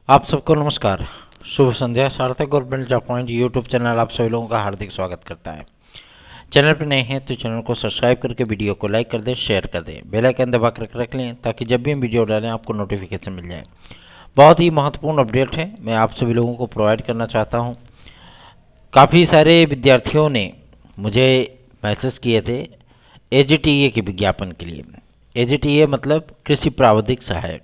आप सबको नमस्कार। शुभ संध्या। सार्थक government job point YouTube channel आप सभी लोगों का हार्दिक स्वागत करता है। चैनल पर नए हैं तो चैनल को सब्सक्राइब करके वीडियो को लाइक कर दें, शेयर कर दें, बेल आइकन दबा कर रख लें ताकि जब भी हम वीडियो डालें आपको नोटिफिकेशन मिल जाए। बहुत ही महत्वपूर्ण अपडेट है, मैं आप सभी लोगों को प्रोवाइड करना चाहता हूँ। काफ़ी सारे विद्यार्थियों ने मुझे मैसेज किए थे AGTE के विज्ञापन के लिए। AGTE मतलब कृषि प्रावधिक सहायक।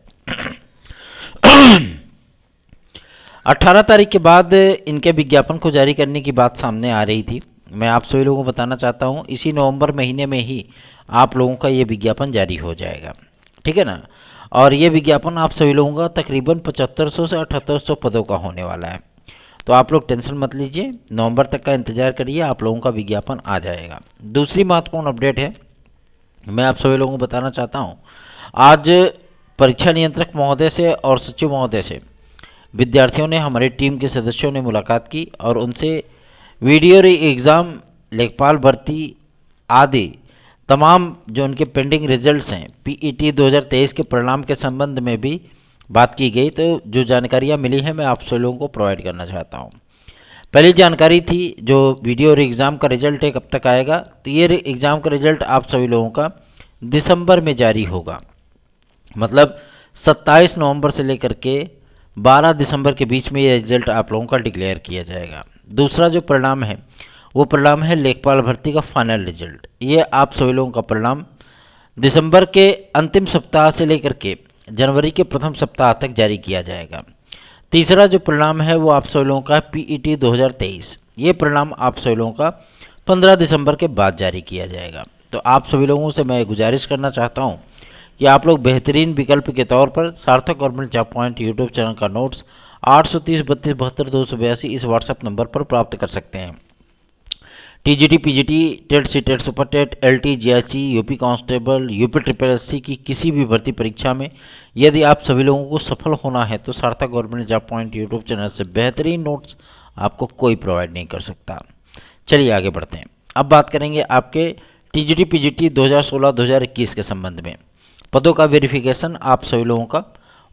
18 तारीख के बाद इनके विज्ञापन को जारी करने की बात सामने आ रही थी। मैं आप सभी लोगों को बताना चाहता हूँ इसी नवंबर महीने में ही आप लोगों का ये विज्ञापन जारी हो जाएगा, ठीक है ना। और ये विज्ञापन आप सभी लोगों का तकरीबन 7500 से 7800 पदों का होने वाला है। तो आप लोग टेंशन मत लीजिए, नवंबर तक का इंतजार करिए, आप लोगों का विज्ञापन आ जाएगा। दूसरी महत्वपूर्ण अपडेट है, मैं आप सभी लोगों को बताना चाहता हूँ आज परीक्षा नियंत्रक महोदय से और सचिव महोदय से विद्यार्थियों ने, हमारी टीम के सदस्यों ने मुलाकात की और उनसे वीडियो एग्ज़ाम, लेखपाल भर्ती आदि तमाम जो उनके पेंडिंग रिजल्ट्स हैं PET 2023 के परिणाम के संबंध में भी बात की गई। तो जो जानकारियाँ मिली हैं मैं आप सभी लोगों को प्रोवाइड करना चाहता हूँ। पहली जानकारी थी जो वीडियो और एग्ज़ाम का रिजल्ट है कब तक आएगा, तो ये एग्ज़ाम का रिजल्ट आप सभी लोगों का दिसंबर में जारी होगा। मतलब 27 नवंबर से लेकर के 12 दिसंबर के बीच में ये रिजल्ट आप लोगों का डिक्लेयर किया जाएगा। दूसरा जो परिणाम है वो परिणाम है लेखपाल भर्ती का फाइनल रिजल्ट। ये आप सभी लोगों का परिणाम दिसंबर के अंतिम सप्ताह से लेकर के जनवरी के प्रथम सप्ताह तक जारी किया जाएगा। तीसरा जो परिणाम है वो आप सभी लोगों का PET 2023। ये परिणाम आप सभी लोगों का 15 दिसंबर के बाद जारी किया जाएगा। तो आप सभी लोगों से मैं गुजारिश करना चाहता हूँ कि आप लोग बेहतरीन विकल्प के तौर पर सार्थक government job point YouTube channel का नोट्स 830 32 72 282 इस व्हाट्सएप नंबर पर प्राप्त कर सकते हैं। TGT PGT TET CTET super TET LT GIC UP constable UP SSC की किसी भी भर्ती परीक्षा में यदि आप सभी लोगों को सफल होना है तो सार्थक government job point YouTube channel से बेहतरीन नोट्स आपको कोई प्रोवाइड नहीं कर सकता। चलिए आगे बढ़ते हैं। अब बात करेंगे आपके TGT PGT 2016-2021 के संबंध में। पदों का वेरिफिकेशन आप सभी लोगों का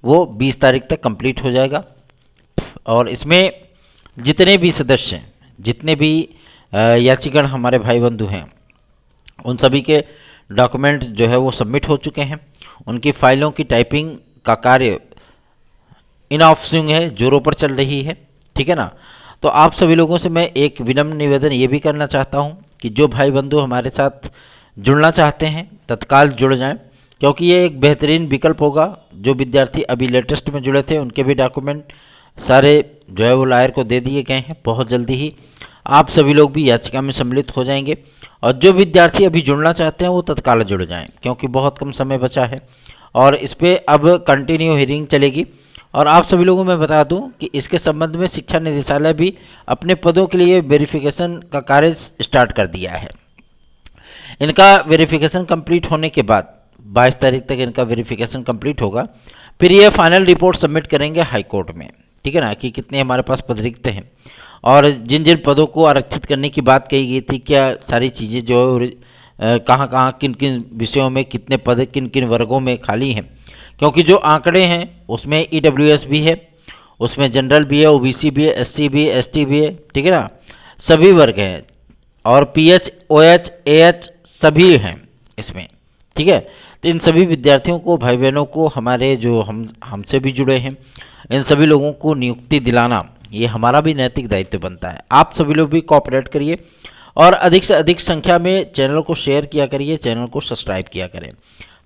वो 20 तारीख तक कंप्लीट हो जाएगा और इसमें जितने भी सदस्य हैं, जितने भी यात्रीगण हमारे भाई बंधु हैं, उन सभी के डॉक्यूमेंट जो है वो सबमिट हो चुके हैं। उनकी फाइलों की टाइपिंग का कार्य इन ऑफ स्विंग है, जोरों पर चल रही है, ठीक है ना। तो आप सभी लोगों से मैं एक विनम्र निवेदन ये भी करना चाहता हूँ कि जो भाई बंधु हमारे साथ जुड़ना चाहते हैं तत्काल जुड़ जाएं, क्योंकि ये एक बेहतरीन विकल्प होगा। जो विद्यार्थी अभी लेटेस्ट में जुड़े थे उनके भी डॉक्यूमेंट सारे जो है वो लायर को दे दिए गए हैं। बहुत जल्दी ही आप सभी लोग भी याचिका में सम्मिलित हो जाएंगे और जो विद्यार्थी अभी जुड़ना चाहते हैं वो तत्काल जुड़ जाएं, क्योंकि बहुत कम समय बचा है और इस पर अब कंटिन्यू हियरिंग चलेगी। और आप सभी लोगों को मैं बता दूं कि इसके संबंध में शिक्षा निदेशालय भी अपने पदों के लिए वेरिफिकेशन का कार्य स्टार्ट कर दिया है। इनका वेरिफिकेशन कंप्लीट होने के बाद 22 तारीख तक इनका वेरिफिकेशन कंप्लीट होगा। फिर ये फाइनल रिपोर्ट सबमिट करेंगे हाई कोर्ट में, ठीक है ना, कि कितने हमारे पास पद रिक्त हैं और जिन जिन पदों को आरक्षित करने की बात कही गई थी, क्या सारी चीज़ें जो कहाँ कहाँ किन किन विषयों में कितने पद किन किन वर्गों में खाली हैं। क्योंकि जो आंकड़े हैं उसमें EWS भी है, उसमें जनरल भी है, OBC भी है, SC भी है, ST भी है, ठीक है ना, सभी वर्ग हैं और PH OH AH सभी हैं इसमें, ठीक है। तो इन सभी विद्यार्थियों को, भाई बहनों को, हमारे जो हमसे भी जुड़े हैं, इन सभी लोगों को नियुक्ति दिलाना ये हमारा भी नैतिक दायित्व बनता है। आप सभी लोग भी कोऑपरेट करिए और अधिक से अधिक संख्या में चैनल को शेयर किया करिए, चैनल को सब्सक्राइब किया करें।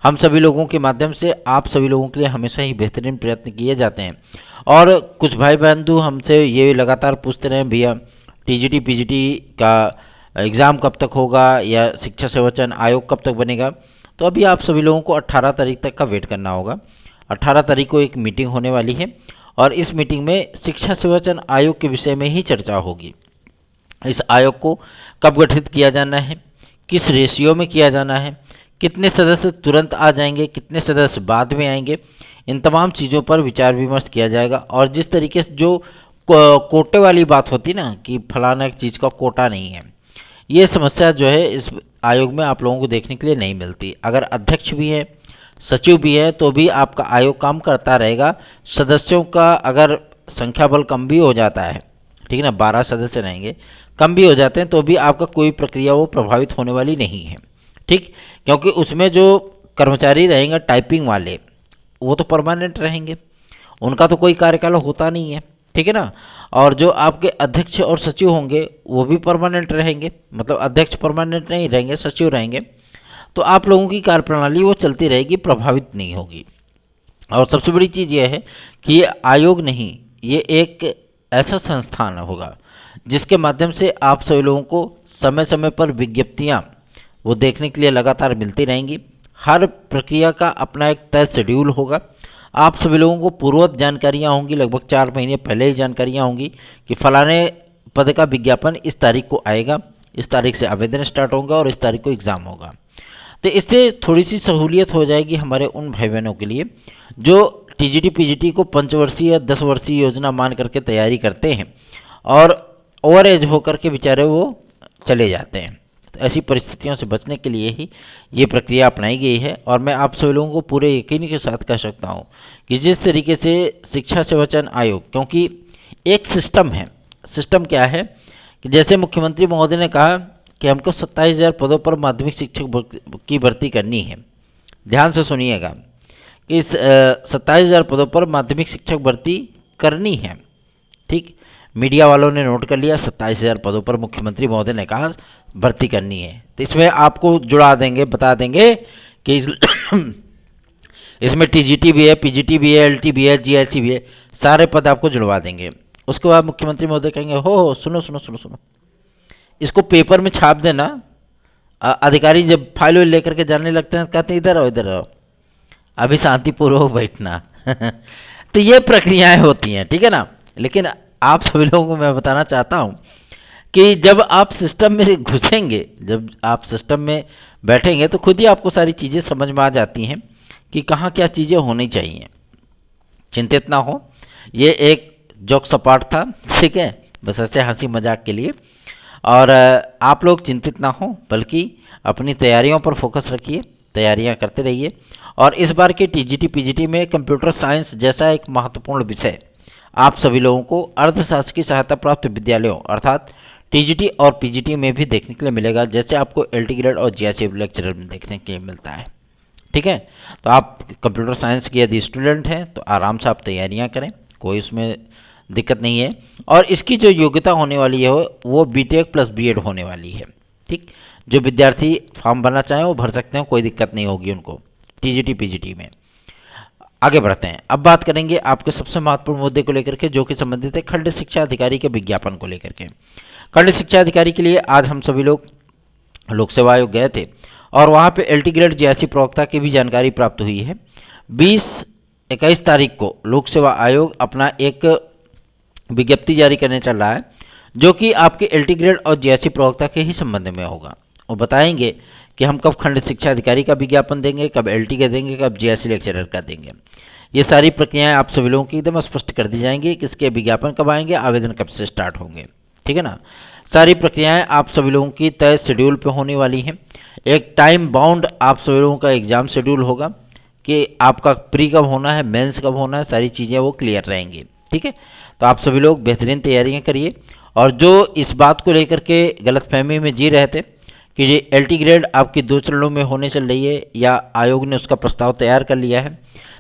हम सभी लोगों के माध्यम से आप सभी लोगों के लिए हमेशा ही बेहतरीन प्रयत्न किए जाते हैं। और कुछ भाई बंधु हमसे ये लगातार पूछते रहे, भैया TGT PGT का एग्ज़ाम कब तक होगा या शिक्षा सेवा चयन आयोग कब तक बनेगा। तो अभी आप सभी लोगों को 18 तारीख तक का वेट करना होगा। 18 तारीख को एक मीटिंग होने वाली है और इस मीटिंग में शिक्षा सेवा चयन आयोग के विषय में ही चर्चा होगी। इस आयोग को कब गठित किया जाना है, किस रेशियो में किया जाना है, कितने सदस्य तुरंत आ जाएंगे, कितने सदस्य बाद में आएंगे, इन तमाम चीज़ों पर विचार विमर्श किया जाएगा। और जिस तरीके से जो कोटे वाली बात होती ना कि फलाना चीज़ का कोटा नहीं है, ये समस्या जो है इस आयोग में आप लोगों को देखने के लिए नहीं मिलती। अगर अध्यक्ष भी है, सचिव भी है तो भी आपका आयोग काम करता रहेगा। सदस्यों का अगर संख्या बल कम भी हो जाता है, ठीक है ना, 12 सदस्य रहेंगे, कम भी हो जाते हैं तो भी आपका कोई प्रक्रिया वो प्रभावित होने वाली नहीं है, ठीक। क्योंकि उसमें जो कर्मचारी रहेंगे टाइपिंग वाले वो तो परमानेंट रहेंगे, उनका तो कोई कार्यकाल होता नहीं है, ठीक है ना। और जो आपके अध्यक्ष और सचिव होंगे वो भी परमानेंट रहेंगे, मतलब अध्यक्ष परमानेंट नहीं रहेंगे, सचिव रहेंगे। तो आप लोगों की कार्यप्रणाली वो चलती रहेगी, प्रभावित नहीं होगी। और सबसे बड़ी चीज़ ये है कि ये आयोग नहीं, ये एक ऐसा संस्थान होगा जिसके माध्यम से आप सभी लोगों को समय समय पर विज्ञप्तियाँ वो देखने के लिए लगातार मिलती रहेंगी। हर प्रक्रिया का अपना एक तय शेड्यूल होगा। आप सभी लोगों को पूर्ववत जानकारियाँ होंगी, लगभग 4 महीने पहले ही जानकारियाँ होंगी कि फलाने पद का विज्ञापन इस तारीख को आएगा, इस तारीख से आवेदन स्टार्ट होगा और इस तारीख को एग्ज़ाम होगा। तो इससे थोड़ी सी सहूलियत हो जाएगी हमारे उन भाई बहनों के लिए जो टीजीटी पीजीटी को 5 वर्षीय या 10 वर्षीय योजना मान करके तैयारी करते हैं और ओवर एज होकर के बेचारे वो चले जाते हैं। तो ऐसी परिस्थितियों से बचने के लिए ही ये प्रक्रिया अपनाई गई है। और मैं आप सभी लोगों को पूरे यकीन के साथ कह सकता हूँ कि जिस तरीके से शिक्षा सेवा चयन आयोग, क्योंकि एक सिस्टम है, सिस्टम क्या है कि जैसे मुख्यमंत्री महोदय ने कहा कि हमको 27,000 पदों पर माध्यमिक शिक्षक की भर्ती करनी है। ध्यान से सुनिएगा कि इस 27,000 पदों पर माध्यमिक शिक्षक भर्ती करनी है, ठीक। मीडिया वालों ने नोट कर लिया, 27,000 पदों पर मुख्यमंत्री महोदय ने कहा भर्ती करनी है। तो इसमें आपको जुड़ा देंगे, बता देंगे कि इसमें टीजीटी भी है, पीजीटी भी है, एलटी भी है, जीएससी भी है, सारे पद आपको जुड़वा देंगे। उसके बाद मुख्यमंत्री महोदय कहेंगे हो सुनो सुनो सुनो सुनो, इसको पेपर में छाप देना। अधिकारी जब फाइल लेकर के जाने लगते हैं कहते हैं इधर आओ इधर आओ, अभी शांतिपूर्वक बैठना। तो ये प्रक्रियाएं होती हैं, ठीक है ना। लेकिन आप सभी लोगों को मैं बताना चाहता हूँ कि जब आप सिस्टम में घुसेंगे, जब आप सिस्टम में बैठेंगे तो खुद ही आपको सारी चीज़ें समझ में आ जाती हैं कि कहाँ क्या चीज़ें होनी चाहिए। चिंतित ना हो, ये एक जोक सपाट था, ठीक है, बस ऐसे हंसी मजाक के लिए। और आप लोग चिंतित ना हो, बल्कि अपनी तैयारियों पर फोकस रखिए, तैयारियां करते रहिए। और इस बार के टीजीटी पीजीटी में कंप्यूटर साइंस जैसा एक महत्वपूर्ण विषय आप सभी लोगों को अर्धशासकीय सहायता प्राप्त विद्यालयों अर्थात टीजीटी और पीजीटी में भी देखने के लिए मिलेगा, जैसे आपको एलटी ग्रेड और जीएससी लेक्चरर में देखने के लिए मिलता है, ठीक है। तो आप कंप्यूटर साइंस के यदि स्टूडेंट हैं तो आराम से आप तैयारियां करें, कोई उसमें दिक्कत नहीं है। और इसकी जो योग्यता होने वाली है वो बीटेक प्लस बीएड होने वाली है, ठीक। जो विद्यार्थी फॉर्म भरना चाहें वो भर सकते हैं, कोई दिक्कत नहीं होगी उनको टीजीटी पीजीटी में। आगे बढ़ते हैं, अब बात करेंगे आपके सबसे महत्वपूर्ण मुद्दे को लेकर के जो कि संबंधित है खंड शिक्षा अधिकारी के विज्ञापन को लेकर के। खंड शिक्षा अधिकारी के लिए आज हम सभी लोग लोक सेवा आयोग गए थे और वहाँ पे एलटी ग्रेड जीएससी प्रवक्ता की भी जानकारी प्राप्त हुई है। 20-21 तारीख को लोक सेवा आयोग अपना एक विज्ञप्ति जारी करने चल रहा है जो कि आपके एलटी ग्रेड और जीएससी प्रवक्ता के ही संबंध में होगा। वो बताएंगे कि हम कब खंड शिक्षा अधिकारी का विज्ञापन देंगे, कब एलटी का देंगे, कब जीएससी लेक्चरर का देंगे। ये सारी प्रक्रियाएं आप सभी लोगों की एकदम स्पष्ट कर दी जाएंगी, किसके विज्ञापन कब आएंगे, आवेदन कब से स्टार्ट होंगे, ठीक है ना। सारी प्रक्रियाएं आप सभी लोगों की तय शेड्यूल पे होने वाली हैं। एक टाइम बाउंड आप सभी लोगों का एग्जाम शेड्यूल होगा कि आपका प्री कब होना है, मेंस कब होना है, सारी चीज़ें वो क्लियर रहेंगी, ठीक है। तो आप सभी लोग बेहतरीन तैयारियां करिए। और जो इस बात को लेकर के गलतफहमी में जी रहे थे कि ये एलटी ग्रेड आपकी 2 चरणों में होने चल रही है या आयोग ने उसका प्रस्ताव तैयार कर लिया है,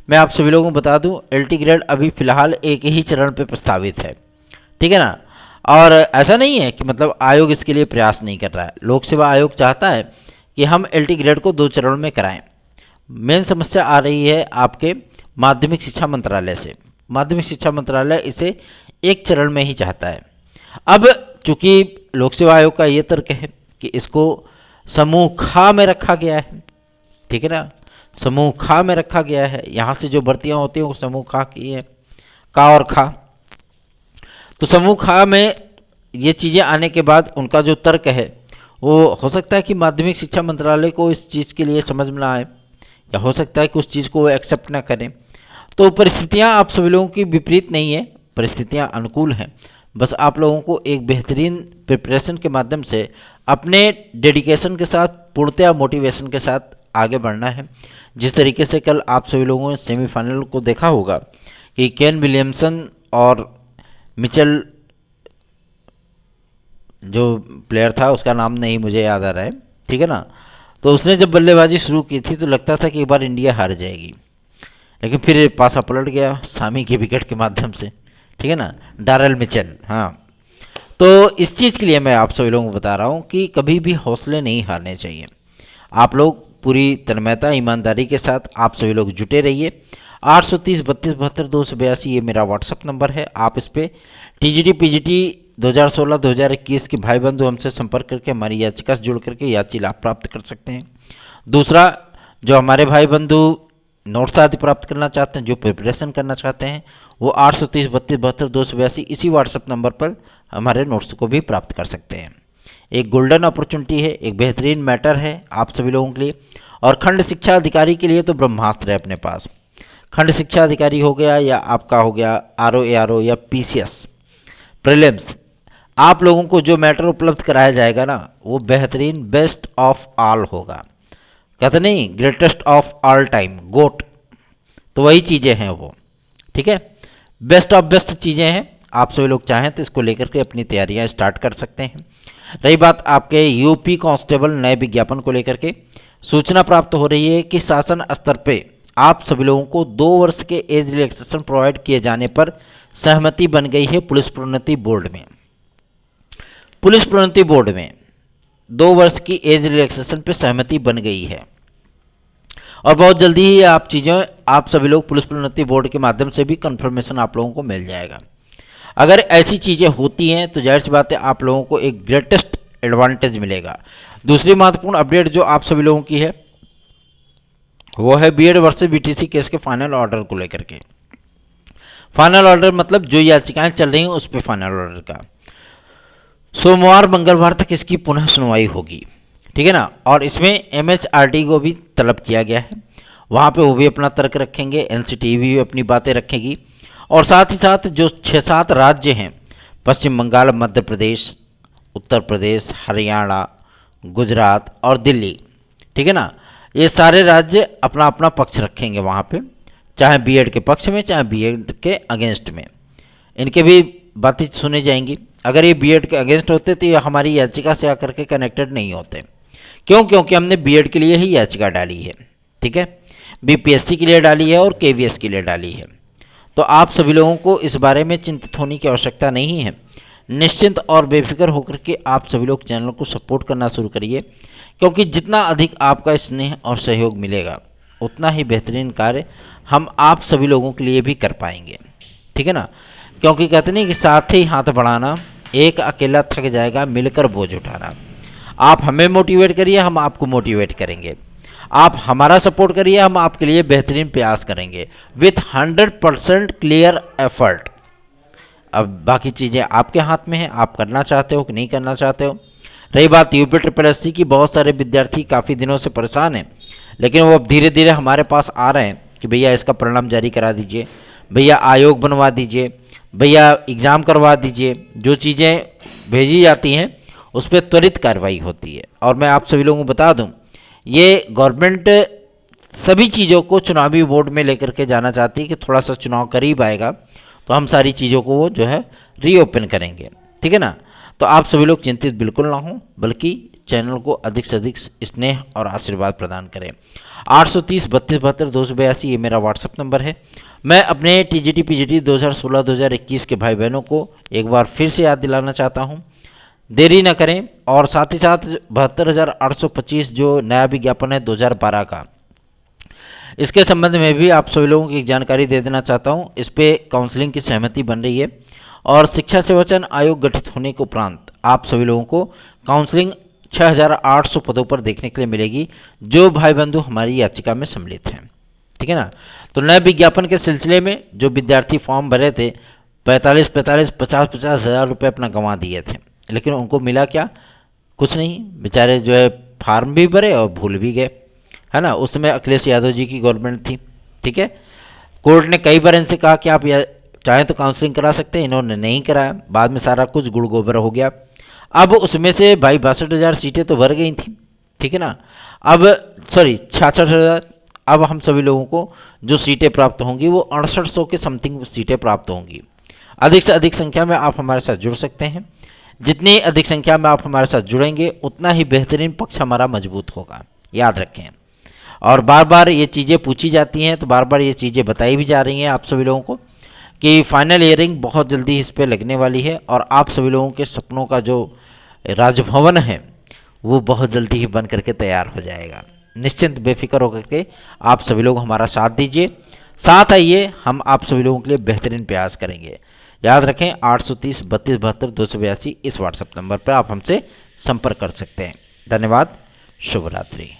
मैं आप सभी लोगों को बता दूं एलटी ग्रेड अभी फ़िलहाल एक ही चरण पे प्रस्तावित है, ठीक है ना। और ऐसा नहीं है कि मतलब आयोग इसके लिए प्रयास नहीं कर रहा है। लोक सेवा आयोग चाहता है कि हम एलटी ग्रेड को 2 चरणों में कराएं। मेन समस्या आ रही है आपके माध्यमिक शिक्षा मंत्रालय से। माध्यमिक शिक्षा मंत्रालय इसे 1 चरण में ही चाहता है। अब चूंकि लोक सेवा आयोग का ये तर्क है कि इसको समूह खा में रखा गया है, ठीक है ना, समूह खा में रखा गया है। यहाँ से जो भर्तियाँ होती हैं वो समूह खा की है, का और खा। तो समूह खा में ये चीज़ें आने के बाद उनका जो तर्क है वो हो सकता है कि माध्यमिक शिक्षा मंत्रालय को इस चीज़ के लिए समझ में ना आए या हो सकता है कि उस चीज़ को वो एक्सेप्ट ना करें। तो परिस्थितियाँ आप सभी लोगों की विपरीत नहीं है, परिस्थितियाँ अनुकूल हैं। बस आप लोगों को एक बेहतरीन प्रिपरेशन के माध्यम से अपने डेडिकेशन के साथ, पूर्णतया मोटिवेशन के साथ आगे बढ़ना है। जिस तरीके से कल आप सभी लोगों ने सेमीफाइनल को देखा होगा कि केन विलियमसन और मिचेल, जो प्लेयर था उसका नाम नहीं मुझे याद आ रहा है, ठीक है ना, तो उसने जब बल्लेबाजी शुरू की थी तो लगता था कि एक बार इंडिया हार जाएगी, लेकिन फिर पासा पलट गया सामी के विकेट के माध्यम से, ठीक है ना, डारेल मिचेल। हाँ, तो इस चीज़ के लिए मैं आप सभी लोगों को बता रहा हूँ कि कभी भी हौसले नहीं हारने चाहिए। आप लोग पूरी तन्मयता ईमानदारी के साथ आप सभी लोग जुटे रहिए। 830 32 72 282 ये मेरा व्हाट्सअप नंबर है। आप इस पर TGT PGT 2016-2021 के भाई बंधु हमसे संपर्क करके हमारी याचिका से जुड़ करके याची लाभ प्राप्त कर सकते हैं। दूसरा, जो हमारे भाई बंधु नोट्स आदि प्राप्त करना चाहते हैं, जो प्रिपरेशन करना चाहते हैं, वो 830 32 72 282 इसी व्हाट्सएप नंबर पर हमारे नोट्स को भी प्राप्त कर सकते हैं। एक गोल्डन अपॉर्चुनिटी है, एक बेहतरीन मैटर है आप सभी लोगों के लिए। और खंड शिक्षा अधिकारी के लिए तो ब्रह्मास्त्र है अपने पास। खंड शिक्षा अधिकारी हो गया या आपका हो गया RO ARO या PCS प्रीलिम्स, आप लोगों को जो मैटर उपलब्ध कराया जाएगा ना, वो बेहतरीन बेस्ट ऑफ ऑल होगा। कहते नहीं, ग्रेटेस्ट ऑफ ऑल टाइम, गोट, तो वही चीज़ें हैं वो, ठीक है, बेस्ट ऑफ बेस्ट चीज़ें हैं। आप सभी लोग चाहें तो इसको लेकर के अपनी तैयारियां स्टार्ट कर सकते हैं। रही बात आपके UP कांस्टेबल नए विज्ञापन को लेकर के, सूचना प्राप्त हो रही है कि शासन स्तर पे आप सभी लोगों को 2 वर्ष के एज रिलैक्सेशन प्रोवाइड किए जाने पर सहमति बन गई है पुलिस प्रोन्नति बोर्ड में। पुलिस प्रोन्नति बोर्ड में 2 वर्ष की एज रिलैक्सेशन पे सहमति बन गई है और बहुत जल्दी ही आप सभी लोग पुलिस प्रोन्नति बोर्ड के माध्यम से भी कंफर्मेशन आप लोगों को मिल जाएगा। अगर ऐसी चीज़ें होती हैं तो जाहिर सी बात है आप लोगों को एक ग्रेटेस्ट एडवांटेज मिलेगा। दूसरी महत्वपूर्ण अपडेट जो आप सभी लोगों की है वो है BED वर्सेस BTC केस के फाइनल ऑर्डर को लेकर के। फाइनल ऑर्डर मतलब जो याचिकाएं चल रही हैं उस पर फाइनल ऑर्डर का सोमवार मंगलवार तक इसकी पुनः सुनवाई होगी, ठीक है ना। और इसमें MHRD को भी तलब किया गया है, वहाँ पे वो भी अपना तर्क रखेंगे, NCT भी अपनी बातें रखेगी और साथ ही साथ जो 6-7 राज्य हैं, पश्चिम बंगाल, मध्य प्रदेश, उत्तर प्रदेश, हरियाणा, गुजरात और दिल्ली, ठीक है ना, ये सारे राज्य अपना अपना पक्ष रखेंगे वहाँ पे, चाहे BED के पक्ष में चाहे BED के अगेंस्ट में, इनके भी बातें सुनी जाएंगी। अगर ये BED के अगेंस्ट होते तो ये हमारी याचिका से आकर के कनेक्टेड नहीं होते। क्यों? क्योंकि हमने BED के लिए ही याचिका डाली है, ठीक है, BPSC के लिए डाली है और KVS के लिए डाली है। तो आप सभी लोगों को इस बारे में चिंतित होने की आवश्यकता नहीं है। निश्चिंत और बेफिक्र होकर के आप सभी लोग चैनल को सपोर्ट करना शुरू करिए, क्योंकि जितना अधिक आपका स्नेह और सहयोग मिलेगा उतना ही बेहतरीन कार्य हम आप सभी लोगों के लिए भी कर पाएंगे, ठीक है ना। क्योंकि कहते नहीं कि साथ ही हाथ बढ़ाना, एक अकेला थक जाएगा मिलकर बोझ उठाना। आप हमें मोटिवेट करिए, हम आपको मोटिवेट करेंगे। आप हमारा सपोर्ट करिए, हम आपके लिए बेहतरीन प्रयास करेंगे विथ 100% क्लियर एफर्ट। अब बाकी चीज़ें आपके हाथ में हैं, आप करना चाहते हो कि नहीं करना चाहते हो। रही बात UPSSC की, बहुत सारे विद्यार्थी काफ़ी दिनों से परेशान हैं, लेकिन वो अब धीरे धीरे हमारे पास आ रहे हैं कि भैया इसका परिणाम जारी करा दीजिए, भैया आयोग बनवा दीजिए, भैया एग्ज़ाम करवा दीजिए। जो चीज़ें भेजी जाती हैं उस पर त्वरित कार्रवाई होती है। और मैं आप सभी लोगों को बता दूं, ये गवर्नमेंट सभी चीज़ों को चुनावी बोर्ड में लेकर के जाना चाहती है कि थोड़ा सा चुनाव करीब आएगा तो हम सारी चीज़ों को वो जो है रीओपन करेंगे, ठीक है ना। तो आप सभी लोग चिंतित बिल्कुल ना हों, बल्कि चैनल को अधिक से अधिक स्नेह और आशीर्वाद प्रदान करें। 830 32 72 282 ये मेरा व्हाट्सअप नंबर है। मैं अपने TGT PGT 2016-2021 के भाई बहनों को एक बार फिर से याद दिलाना चाहता हूँ, देरी न करें। और साथ ही साथ 72,825 जो नया विज्ञापन है 2012 का, इसके संबंध में भी आप सभी लोगों की एक जानकारी दे देना चाहता हूँ। इस पर काउंसलिंग की सहमति बन रही है और शिक्षा सेवा चयन आयोग गठित होने के उपरांत आप सभी लोगों को काउंसलिंग 6,800 पदों पर देखने के लिए मिलेगी, जो भाई बंधु हमारी याचिका में सम्मिलित हैं, ठीक है ना। तो नए विज्ञापन के सिलसिले में जो विद्यार्थी फॉर्म भरे थे 50 हज़ार रुपये अपना गंवा दिए थे, लेकिन उनको मिला क्या? कुछ नहीं, बेचारे जो है फार्म भी भरे और भूल भी गए, है ना। उस समय अखिलेश यादव जी की गवर्नमेंट थी, ठीक है। कोर्ट ने कई बार इनसे कहा कि आप चाहें तो काउंसलिंग करा सकते हैं, इन्होंने नहीं कराया। बाद में सारा कुछ गुड़ गोबर हो गया। अब उसमें से भाई 62,000 सीटें तो भर गई थी, ठीक है ना। अब 66,000, अब हम सभी लोगों को जो सीटें प्राप्त होंगी वो 6800 के समथिंग सीटें प्राप्त होंगी। अधिक से अधिक संख्या में आप हमारे साथ जुड़ सकते हैं। जितनी अधिक संख्या में आप हमारे साथ जुड़ेंगे उतना ही बेहतरीन पक्ष हमारा मजबूत होगा, याद रखें। और बार बार ये चीज़ें पूछी जाती हैं, तो बार बार ये चीज़ें बताई भी जा रही हैं आप सभी लोगों को कि फाइनल ईयरिंग बहुत जल्दी इस पर लगने वाली है और आप सभी लोगों के सपनों का जो राजभवन है वो बहुत जल्दी ही बन करके तैयार हो जाएगा। निश्चिंत बेफिक्र होकर के आप सभी लोग हमारा साथ दीजिए, साथ आइए, हम आप सभी लोगों के लिए बेहतरीन प्रयास करेंगे। याद रखें 830 32 72 282 इस व्हाट्सएप नंबर पर आप हमसे संपर्क कर सकते हैं। धन्यवाद, शुभ रात्रि।